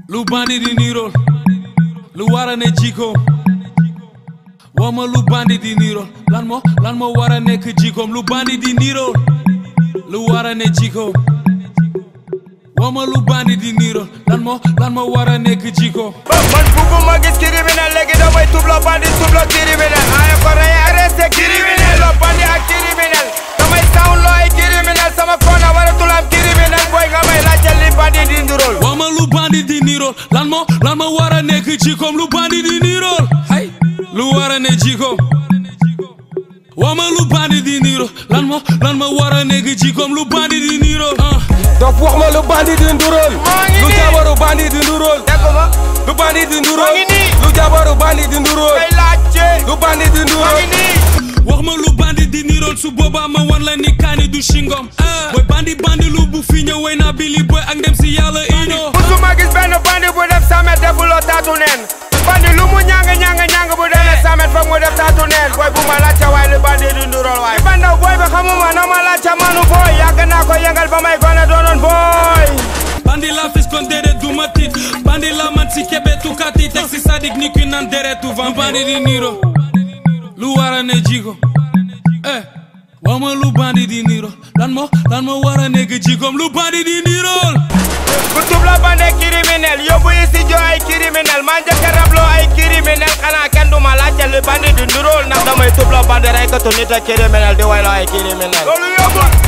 Lu bandi di nirol lu wara ne jiko wama lu bandi di nirol lan mo wara nek jikom lu bandi di nirol lu wara ne jiko wama lu bandi di nirol lan mo wara nek jiko man bëgguma gis criminel léegi damay tublo bandi tublo criminel ay ko ray arrêté criminel lo bandi ak criminel damay sound lo ay criminel sama kona waratul am criminel boy nga may laajal li bandi di nirol wama lu bandi di nirol lan mo wara nek jikom lu bandi di nirol hay lu wara ne jikom wama lu bandi di nirol lan mo wara nek jikom lu bandi di nirol donc wax ma lu bandi di nduróol lu jabaru bandi di nduróol dégguma lu bandi di nduróol ngi nii lu jabaru bandi di nduróol ay laajte lu bandi di nduróol ngi nii wax ma lu bandi di nirol su boobaa ma wan la ni kaani du shingom boy bandi lu bu fi ñëw way na Billy Boy ak ndem si yàlla ino musuma gis benn bandi bu def 100 mètres defuloo taatu neen bandi lu mu ñanga bu demee 100 mètres foog mu def taatu neen boy bu ma laajte waay lu bandi di nduróol waay bandaw boy bi xamuma na ma laajte manu boy yàgg naa ko yëngal ba may gone doonoon boy bandi la fis kon deret du ma tiit bandi la man si kebe tukati teg si sadik ni ki nan deret tu van bandi di niro lu wara ne jigo wama lu bandi di niro lan mo wara ne jigom lu bandi di niro ku tubla bande criminel yóbbu studio ay criminel man njëkk a rablo ay criminel xanaa kenn du ma laajte lu bandi di nirol ndax damay tubla bande rey ko tu nit a criminel di waylo ay criminel